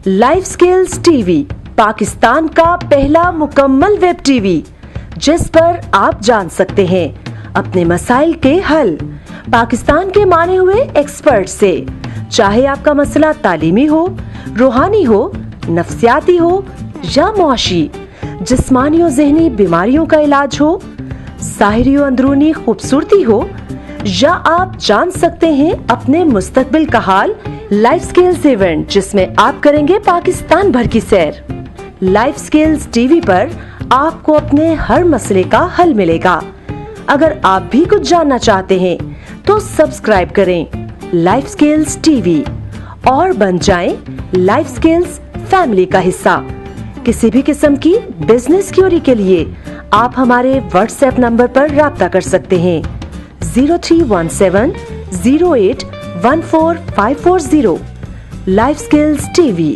Life skills TV Pakistan का पहला मुकम्मल वेब टीवी, जिस पर आप जान सकते हैं अपने मसाइल के हल पाकिस्तान के माने हुए एक्सपर्ट से। चाहे आपका मसला तालीमी हो, रूहानी हो, नफ्सियाती हो या मुआशी, जिस्मानी और ज़हनी बीमारियों का इलाज हो, ज़ाहिरी और अंदरूनी खूबसूरती हो, या आप जान सकते हैं अपने मुस्तकबिल का हाल। लाइफ स्किल्स इवेंट, जिसमें आप करेंगे पाकिस्तान भर की सैर। लाइफ स्किल्स टीवी पर आपको अपने हर मसले का हल मिलेगा। अगर आप भी कुछ जानना चाहते हैं तो सब्सक्राइब करें लाइफ स्किल्स टीवी और बन जाएं लाइफ स्किल्स फैमिली का हिस्सा। किसी भी किस्म की बिजनेस क्यूरी के लिए आप हमारे व्हाट्सएप नंबर पर राब्ता कर सकते हैं 0317 08 14540। Life skills TV.